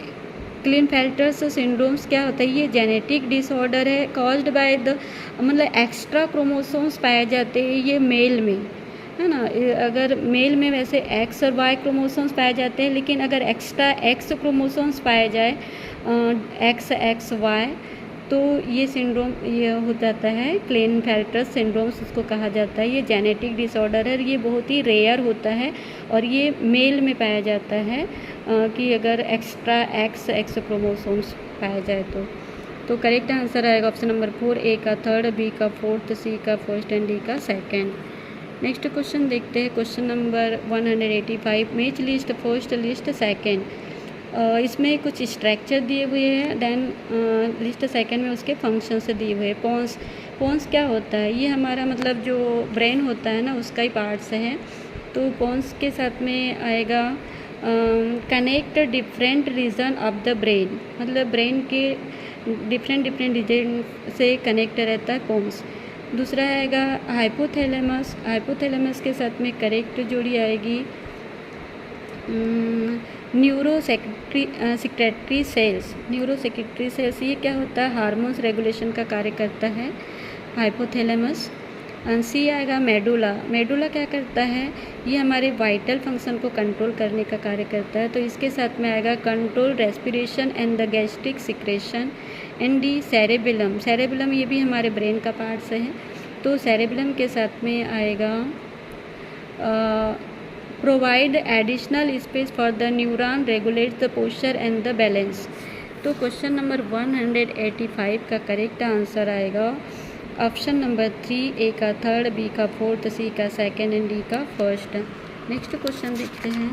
S1: क्लिनफेल्टर्स सिंड्रोम्स क्या होता है, ये जेनेटिक डिसऑर्डर है कॉज्ड बाय द मतलब एक्स्ट्रा क्रोमोसोम्स पाए जाते हैं ये मेल में, है ना। अगर मेल में वैसे एक्स और वाई क्रोमोसोम्स पाए जाते हैं, लेकिन अगर एक्स्ट्रा एक्स क्रोमोसोम्स पाए जाए एक्स वाई, तो ये सिंड्रोम ये हो जाता है क्लिनफेल्टर्स सिंड्रोम्स, उसको कहा जाता है। ये जेनेटिक डिसऑर्डर है, ये बहुत ही रेयर होता है और ये मेल में पाया जाता है कि अगर एक्स्ट्रा एक्स क्रोमोसोम्स पाया जाए तो करेक्ट आंसर आएगा ऑप्शन नंबर 4, ए का थर्ड, बी का फोर्थ, सी का फर्स्ट एंड डी का सेकंड। नेक्स्ट क्वेश्चन देखते हैं। Question number 185, match list first list second. इसमें कुछ स्ट्रक्चर दिए हुए हैं, देन लिस्ट सेकंड में उसके फंक्शन से दिए हुए हैं। पॉन्स क्या होता है, ये हमारा मतलब जो ब्रेन होता है ना उसका ही पार्ट्स है। तो पॉन्स के साथ में आएगा connect different region of the brain, मतलब ब्रेन के डिफरेंट रीजन से कनेक्ट रहता है पॉन्स। दूसरा आएगा हाइपोथैलेमस। हाइपोथैलेमस के साथ में करेक्ट जोड़ी आएगी न्यूरोसेक्रेटरी सेल्स। न्यूरोसेक्रेटरी सेल्स ये क्या होता है, हार्मोन्स रेगुलेशन का कार्य करता है हाइपोथैलेमस। सी आएगा मेडुला। मेडुला क्या करता है, ये हमारे वाइटल फंक्शन को कंट्रोल करने का कार्य करता है, तो इसके साथ में आएगा control respiration and the gastric secretion. And D cerebellum. Cerebellum ये भी हमारे ब्रेन का पार्ट्स है, तो सेरेबेलम के साथ में आएगा provide additional space for the neuron, regulate the posture and the balance. तो क्वेश्चन नंबर 185 का करेक्ट आंसर आएगा ऑप्शन नंबर 3, ए का थर्ड, बी का फोर्थ, सी का सेकेंड एंड डी का फर्स्ट। नेक्स्ट क्वेश्चन देखते हैं।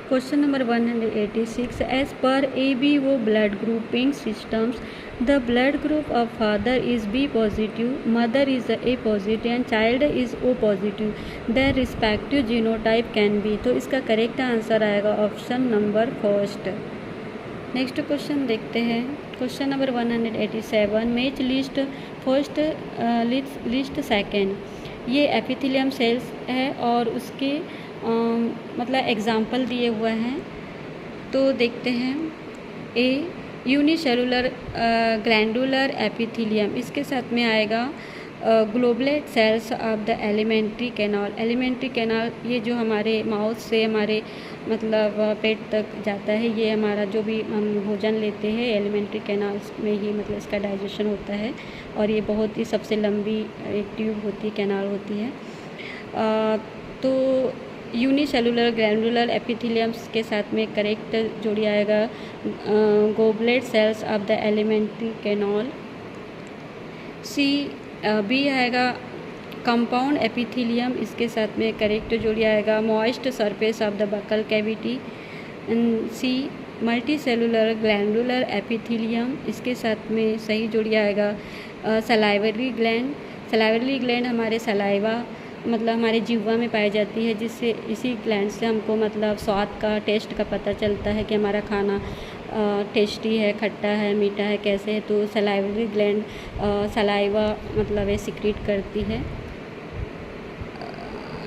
S1: Question number 186, as per ABO blood grouping systems the blood group of father is B positive, mother is A positive and child is O positive. Their respective genotype can be. तो इसका correct answer आएगा option number first. Next question देखते हैं। Question number 187, match list first list second. ये epithelium cells है और उसके मतलब एग्जाम्पल दिए हुए हैं। तो देखते हैं। ए यूनिसेलुलर ग्लैंडुलर एपिथेलियम, इसके साथ में आएगा goblet cells of the alimentary canal. Alimentary canal ये जो हमारे माउथ से हमारे मतलब पेट तक जाता है, ये हमारा जो भी हम भोजन लेते हैं एलिमेंट्री कैनाल में ही मतलब इसका डाइजेशन होता है। और ये बहुत ही सबसे लंबी एक ट्यूब होती है, कैनाल होती है। तो यूनिसेलुलर ग्लैंडुलर एपिथेलियम्स के साथ में करेक्ट जोड़ी आएगा goblet cells of the alimentary canal. B आएगा कंपाउंड एपिथेलियम, इसके साथ में करेक्ट जोड़ी आएगा moist surface of the buccal cavity. C multicellular glandular epithelium, इसके साथ में सही जोड़ी आएगा सलाइवरी ग्लैंड। सलाइवरी ग्लैंड हमारे सलाइवा मतलब हमारे जीवा में पाई जाती है, जिससे इसी ग्लैंड से हमको मतलब स्वाद का टेस्ट का पता चलता है कि हमारा खाना टेस्टी है, खट्टा है, मीठा है, कैसे है। तो सलाइवरी ग्लैंड सलाइवा मतलब ये सिक्रीट करती है।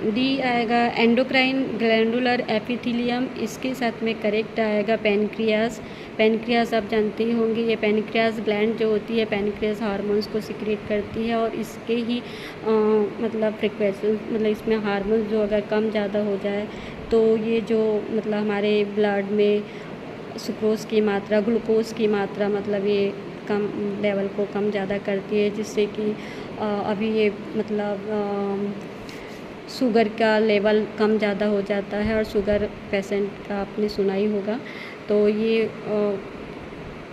S1: डी आएगा एंडोक्राइन ग्लैंडुलर एपिथेलियम, इसके साथ में करेक्ट आएगा पैनक्रियास। पैनक्रियास आप जानते ही होंगे, ये पैनक्रियास ग्लैंड जो होती है पैनक्रियास हार्मोन्स को सिक्रेट करती है और इसके ही मतलब फ्रिक्वेंसी मतलब इसमें हार्मोन्स जो अगर कम ज़्यादा हो जाए तो ये जो मतलब हमारे ब्लड में सुक्रोज की मात्रा, ग्लूकोज की मात्रा मतलब ये कम लेवल को कम ज़्यादा करती है, जिससे कि अभी ये मतलब शुगर का लेवल कम ज़्यादा हो जाता है। और शुगर पेशेंट का आपने सुना ही होगा। तो ये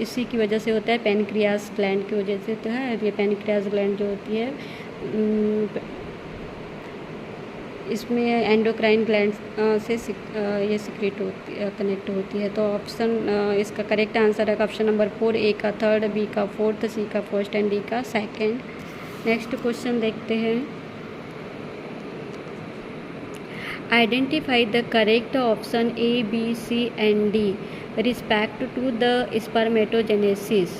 S1: इसी की वजह से होता है, पैनक्रियास ग्लैंड की वजह से तो है। ये पैनक्रियास ग्लैंड जो होती है इसमें एंडोक्राइन ग्लैंड से ये सिक्रेट होती कनेक्ट होती है। तो ऑप्शन इसका करेक्ट आंसर है ऑप्शन नंबर 4, ए का थर्ड, बी का फोर्थ, सी का फर्स्ट एंड डी का सेकेंड। नेक्स्ट क्वेश्चन देखते हैं। Identify the correct option A, B, C and D respect to the spermatogenesis.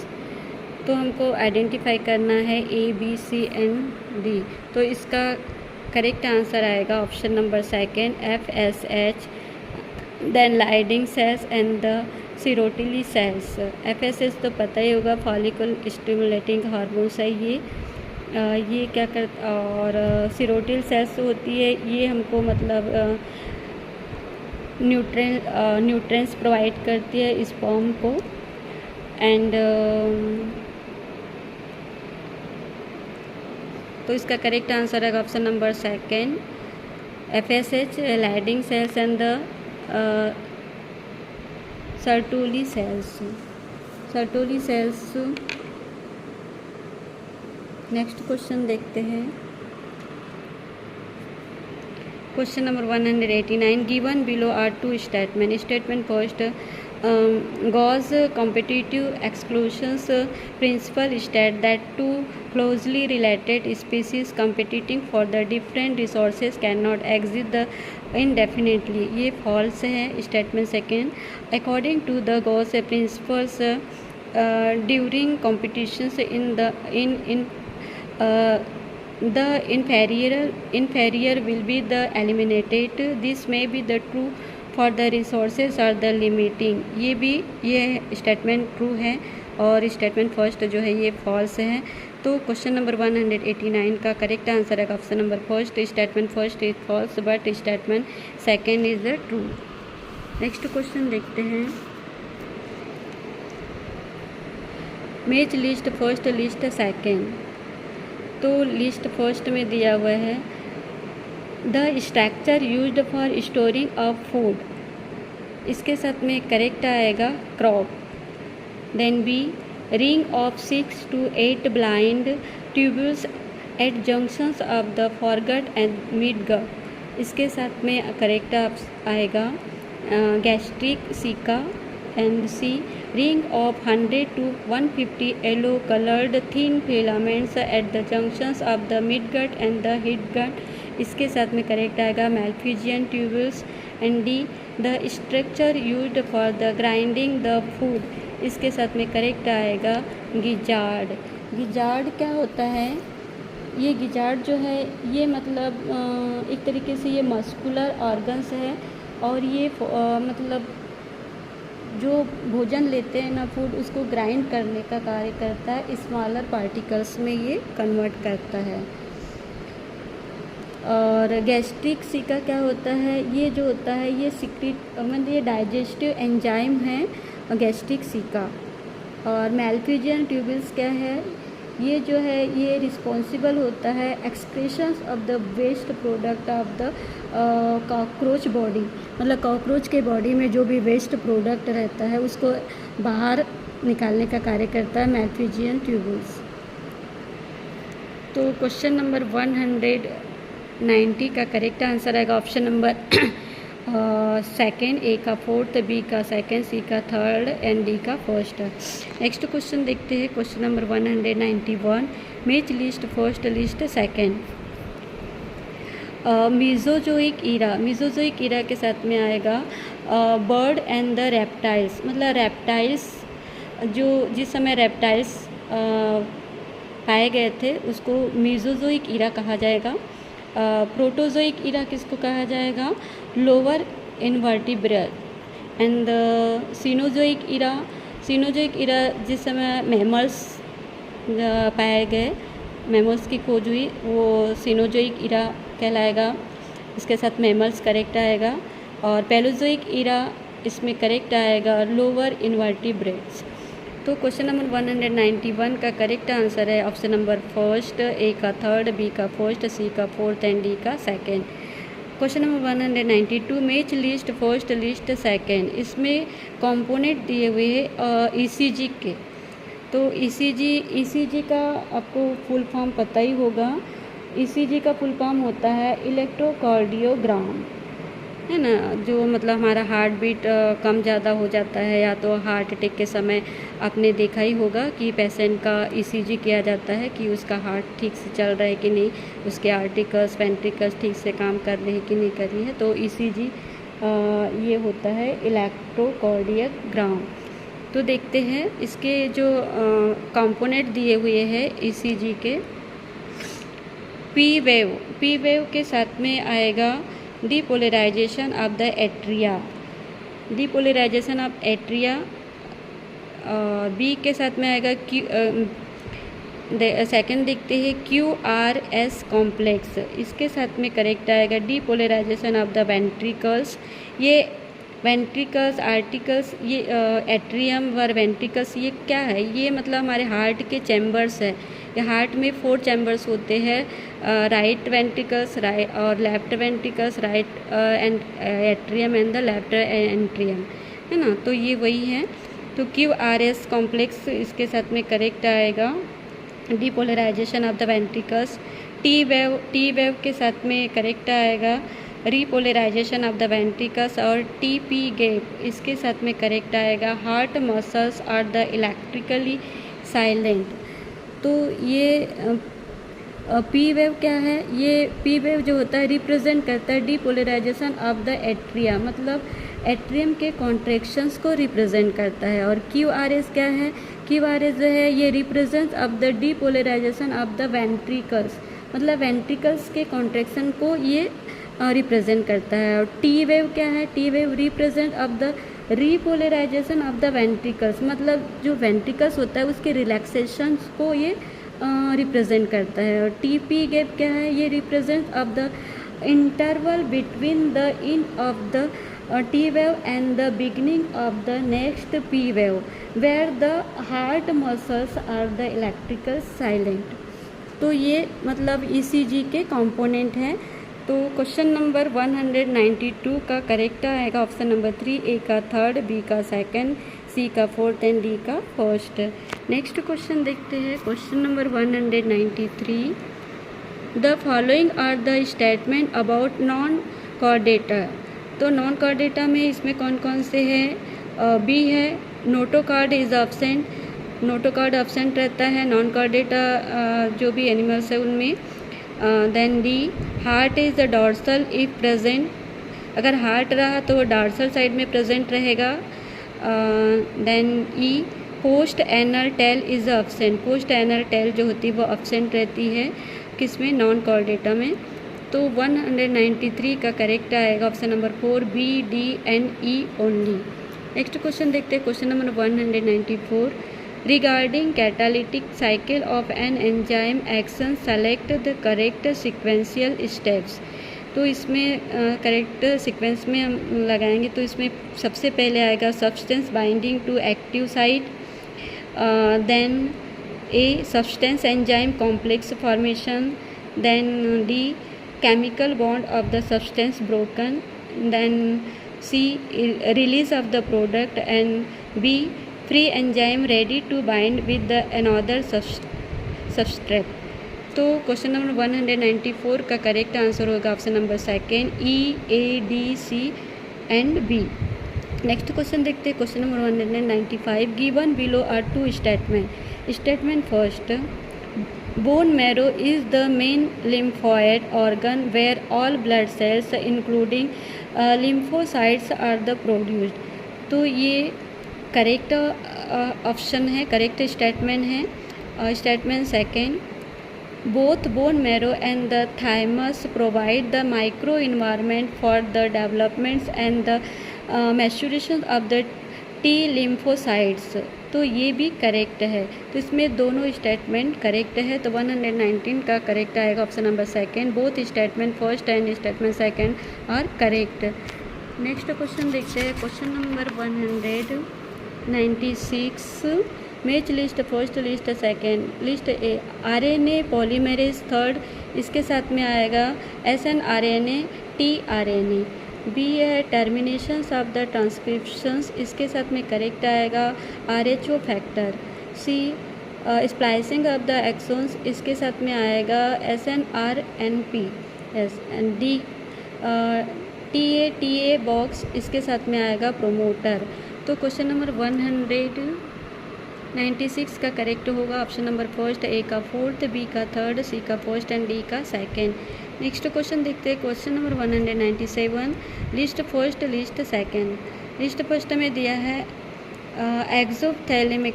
S1: तो हमको आइडेंटिफाई करना है A, B, C and D। तो इसका करेक्ट आंसर आएगा option number second FSH, then Leydig cells and the Sertoli cells. FSH तो पता ही होगा, फॉलिकल स्टिमुलेटिंग हार्मोन्स है ये क्या कर। और सिरोटिल सेल्स होती है, ये हमको मतलब न्यूट्रिएंट्स प्रोवाइड करती है स्पर्म को। एंड तो इसका करेक्ट आंसर है option number second FSH, Leydig cells and the Sertoli cells. Next question देखते हैं। Question number 189, given below are two statement. Statement first, Gause competitive exclusions principle state that two closely related species competing for the different resources can not exist the indefinitely। ये false है। Statement second, according to the Gause principles during competitions the inferior will be the eliminated. This may be the true for the resources or the limiting। ये statement true है और statement first जो है ये false है। तो question number 189 का correct answer है option number first, statement first is false but statement second is the true. Next question देखते हैं। Match list first, list second. तो लिस्ट फर्स्ट में दिया हुआ है the structure used for storing of food इसके साथ में करेक्ट आएगा crop. Then B, ring of 6 to 8 blind tubules at junctions of the foregut and midgut. इसके साथ में करेक्ट आएगा gastric caeca. And C, ring of 100 to 150 yellow coloured thin filaments at the junctions of the midgut and the hindgut. इसके साथ में correct आएगा malpighian tubules. And D, the structure used for the grinding the food. इसके साथ में correct आएगा gizzard. Gizzard क्या होता है? ये गिजार्ड जो है ये मतलब एक तरीके से ये मस्कुलर ऑर्गन्स है और ये मतलब जो भोजन लेते हैं ना फूड, उसको ग्राइंड करने का कार्य करता है, स्मॉलर पार्टिकल्स में ये कन्वर्ट करता है। और गैस्ट्रिक सिका क्या होता है? ये जो होता है ये सिक्रीट मतलब ये डाइजेस्टिव एंजाइम है गैस्ट्रिक सिका। और मैल्फिजियन ट्यूब्यूल्स क्या है? ये जो है ये रिस्पॉन्सिबल होता है excretions of the waste product of the cockroach body. मतलब कॉकरोच के बॉडी में जो भी वेस्ट प्रोडक्ट रहता है उसको बाहर निकालने का कार्य करता है मैल्फिजियन ट्यूब्यूल्स। तो क्वेश्चन नंबर 190 का करेक्ट आंसर आएगा ऑप्शन नंबर सेकेंड, ए का फोर्थ, बी का सेकेंड, सी का थर्ड एंड डी का फर्स्ट। नेक्स्ट क्वेश्चन देखते हैं question number 191, match list first list second. Mesozoic era, Mesozoic era के साथ में आएगा बर्ड एंड द रेप्टाइल्स। मतलब रेप्टाइल्स जो जिस समय रेप्टाइल्स पाए गए थे उसको मीजोजोइक ईरा कहा जाएगा। प्रोटोजोइक ईरा किसको कहा जाएगा? Lower invertebrate. And Cenozoic era, Cenozoic era जिस समय मैमल्स पाए गए, मैमल्स की खोज हुई, वो सीनोजोइक ईरा कहलाएगा। इसके साथ मैमल्स करेक्ट आएगा। और पैलोजोइक ईरा इसमें करेक्ट आएगा लोअर इनवर्टिब्रेट्स। तो क्वेश्चन नंबर 191 का करेक्ट आंसर है ऑप्शन नंबर फर्स्ट, ए का थर्ड, बी का फर्स्ट, सी का फोर्थ एंड डी का second. Question number 192, match list first list second. इसमें कंपोनेंट दिए हुए हैं ईसीजी के। तो ईसीजी का आपको फुल फॉर्म पता ही होगा। ईसीजी का फुल फॉर्म होता है इलेक्ट्रोकार्डियोग्राम, है ना। जो मतलब हमारा हार्ट बीट कम ज़्यादा हो जाता है, या तो हार्ट अटैक के समय आपने देखा ही होगा कि पेशेंट का ईसीजी किया जाता है कि उसका हार्ट ठीक से चल रहा है कि नहीं, उसके आर्टिकल्स वेंट्रिकल्स ठीक से काम कर रहे हैं कि नहीं कर रही है। तो ईसीजी ये होता है इलेक्ट्रोकार्डियोग्राम। तो देखते हैं इसके जो कंपोनेंट दिए हुए हैं ईसीजी के। पी वेव के साथ में आएगा depolarisation of the atria, depolarisation of atria. B के साथ में आएगा सेकंड देखते हैं QRS कॉम्प्लेक्स। इसके साथ में करेक्ट आएगा डीपोलराइजेशन ऑफ द वेंट्रिकल्स। ये वेंट्रिकल्स आर्टिकल्स, ये एट्रियम व वेंट्रिकल्स ये क्या है? ये मतलब हमारे हार्ट के चैम्बर्स है। ये हार्ट में 4 चैम्बर्स होते हैं, राइट वेंट्रिकल्स राइट और left ventricles right and atrium and the left atrium, है ना। तो ये वही है। तो QRS कॉम्प्लेक्स इसके साथ में करेक्ट आएगा depolarisation of the ventricles. T wave के साथ में करेक्ट आएगा रीपोलराइजेशन ऑफ द वेंट्रिकल्स। और TP गैप इसके साथ में करेक्ट आएगा heart muscles are the electrically silent. तो ये पी वेव क्या है? ये पी वेव जो होता है रिप्रेजेंट करता है डीपोलराइजेशन ऑफ द एट्रिया, मतलब एट्रियम के कॉन्ट्रैक्शंस को रिप्रेजेंट करता है। और QRS क्या है? QRS जो है ये represent of the depolarisation of the ventricles, मतलब वेंट्रिकल्स के कॉन्ट्रैक्शन को ये रिप्रेजेंट करता है। और टी वेव क्या है? T wave represent of the repolarisation of the ventricles, मतलब जो वेंट्रिकल्स होता है उसके रिलैक्सेशंस को ये रिप्रेजेंट करता है। और TP गैप क्या है? ये represent of the interval between the end of the T wave and the beginning of the next P wave where the heart muscles are the electrical silent। तो ये मतलब ECG के कंपोनेंट हैं। तो question number 192 का correct आएगा option number 3, A का third, B का सेकंड, सी का फोर्थ एंड डी का फर्स्ट। नेक्स्ट क्वेश्चन देखते हैं, question number 193, the following are the statement about non Chordata. तो नॉन कॉर्डेटा में इसमें कौन कौन से हैं? बी है notochord is absent, notochord absent रहता है नॉन कॉर्डेटा जो भी एनिमल्स है उनमें। Then D heart is the dorsal if present, अगर हार्ट रहा तो वो डॉर्सल साइड में प्रेजेंट रहेगा। Then E post anal tail is absent, post anal tail जो होती है वो एब्सेंट रहती है किसमें? नॉन कॉर्डेटा में। तो 193 का करेक्ट आएगा option number 4, B D and E only. Next question देखते हैं, question number 194, regarding catalytic cycle of an enzyme action select the correct sequential steps. तो इसमें करेक्ट सीक्वेंस में हम लगाएंगे तो इसमें सबसे पहले आएगा substance binding to active site, then A substance enzyme complex formation, then D chemical bond of the substance broken, then C release of the product, and B free enzyme ready to bind with the another substrate। तो question number 194 का correct answer होगा option number second, E A D C and B. Next question देखते हैं, question number 195, given below are two statement. Statement first, bone marrow is the main lymphoid organ where all blood cells including lymphocytes are the produced। तो ये correct option है, correct statement है। Statement second, both bone marrow and the thymus provide the micro environment for the developments and the maturation of the T lymphocytes। तो ये भी correct है, तो इसमें दोनों स्टेटमेंट करेक्ट है। तो 119 का करेक्ट आएगा option number second, both statement first and statement second are correct. Next question देखते हैं, question number 196, match list first, list second. List A RNA polymerase third, इसके साथ में आएगा SNRNA tRNA। बी है टर्मिनेशंस ऑफ द ट्रांसक्रिप्शंस, इसके साथ में करेक्ट आएगा RH factor. C splicing of the exons, इसके साथ में आएगा SNRNP। And D TA box, इसके साथ में आएगा प्रोमोटर। तो क्वेश्चन नंबर 196 का करेक्ट होगा ऑप्शन नंबर फर्स्ट, ए का फोर्थ, बी का थर्ड, सी का फर्स्ट एंड डी का सेकेंड। नेक्स्ट क्वेश्चन देखते हैं, question number 197, list first, list second. List first में दिया है एक्सोथैलेमिक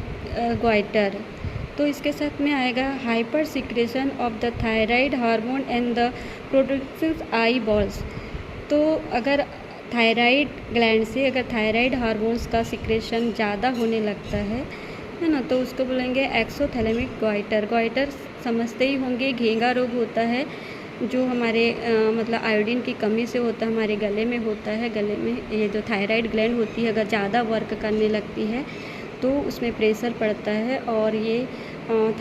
S1: गोइटर, तो इसके साथ में आएगा hyper secretion of the thyroid hormone and the production I balls. तो अगर थायराइड ग्लैंड से अगर थायराइड हार्मोन्स का सिक्रेशन ज़्यादा होने लगता है ना, तो उसको बोलेंगे एक्सोथैलेमिक गोइटर। गोइटर समझते ही होंगे, घेंगा रोग होता है जो हमारे मतलब आयोडीन की कमी से होता है, हमारे गले में होता है। गले में ये जो थायराइड ग्लैंड होती है अगर ज़्यादा वर्क करने लगती है तो उसमें प्रेशर पड़ता है और ये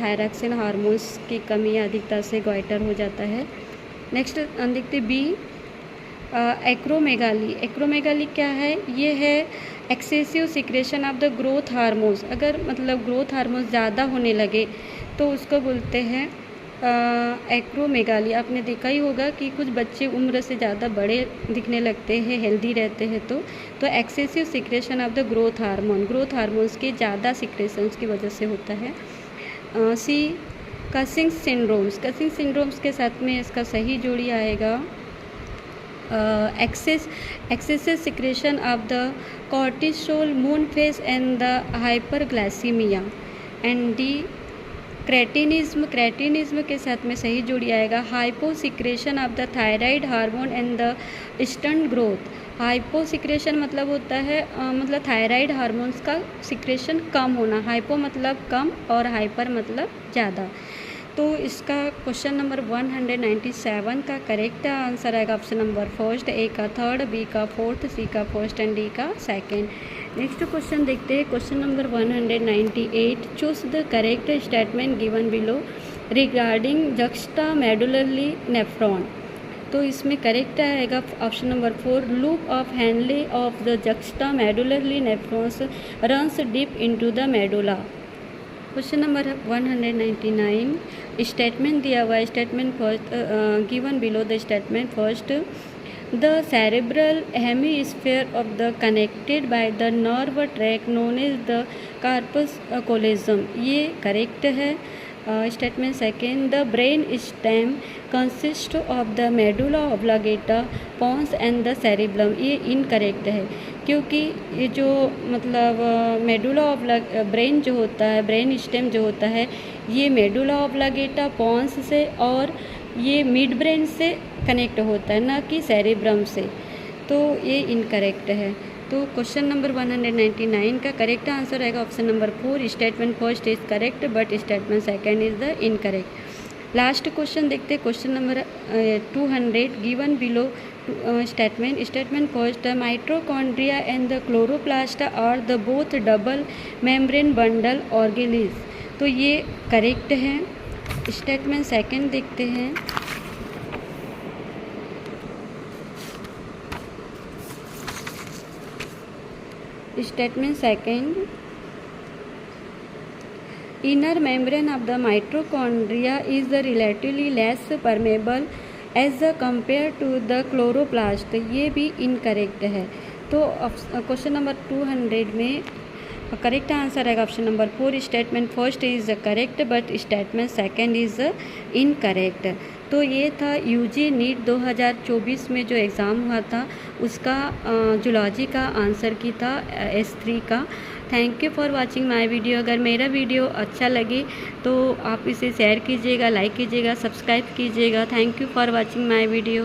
S1: थायरॉक्सिन हार्मोन्स की कमी अधिकता से गोइटर हो जाता है। नेक्स्ट देखते बी एक्रोमेगाली। एक्रोमेगाली क्या है? ये है excessive secretion of the growth hormones. अगर मतलब ग्रोथ हार्मोन्स ज़्यादा होने लगे तो उसको बोलते हैं एक्रोमेगाली। आपने देखा ही होगा कि कुछ बच्चे उम्र से ज़्यादा बड़े दिखने लगते हैं, हेल्दी रहते हैं तो excessive secretion of the growth hormone, growth hormones के ज़्यादा सिक्रेशंस की वजह से होता है। सी कसिंग सिंड्रोम्स। कसिंग सिंड्रोम्स के साथ में इसका सही जोड़ी आएगा excessive secretion of the cortisol, moon phase and the hyperglycemia। And D cretinism. Cretinism के साथ में सही जोड़ी आएगा hypo secretion of the thyroid hormone and the stunt growth. Hypo secretion मतलब होता है मतलब थायराइड हार्मोन्स का सिक्रेशन कम होना। हाइपो मतलब कम और हाइपर मतलब ज़्यादा। तो इसका क्वेश्चन नंबर 197 का करेक्ट आंसर आएगा ऑप्शन नंबर फर्स्ट, ए का थर्ड, बी का फोर्थ, सी का फर्स्ट एंड डी का सेकेंड। नेक्स्ट क्वेश्चन देखते हैं, question number 198, choose the correct statement given below regarding juxtamedullary nephron. तो इसमें करेक्ट आएगा option number 4, loop of Henle of the juxtamedullary nephrons runs deep into the medulla. Question number 199, statement दिया हुआ है। Statement first given below the statement first, the cerebral hemisphere of the connected by the nerve tract known as the corpus callosum, ये correct है। Statement second, the brain stem consist of the medulla oblongata pons and the cerebrum, ये incorrect है क्योंकि ये जो मतलब medulla brain जो होता है, ब्रेन स्टेम जो होता है, ये मेडुला ऑब्लांगेटा पॉन्स से और ये मिड ब्रेन से कनेक्ट होता है, ना कि सेरिब्रम से, तो ये इनकरेक्ट है। तो क्वेश्चन नंबर 199 का करेक्ट आंसर रहेगा option number 4, statement first is correct but statement second is the incorrect. Last question देखते हैं, question number 200 given below statement first, mitochondria and the chloroplast are the both double membrane bundle organelles, तो ये correct है। Statement second देखते हैं, statement second, inner membrane of the mitochondria is relatively less permeable as compared to the chloroplast, ये भी incorrect है। तो question number 200 में करेक्ट आंसर है option number 4, statement first is correct but statement second is incorrect. तो ये था UG NEET 2024 में जो एग्ज़ाम हुआ था उसका जूलॉजी का आंसर की था S3 का। Thank you for watching my video. अगर मेरा वीडियो अच्छा लगे तो आप इसे शेयर कीजिएगा, लाइक कीजिएगा, सब्सक्राइब कीजिएगा। Thank you for watching my video.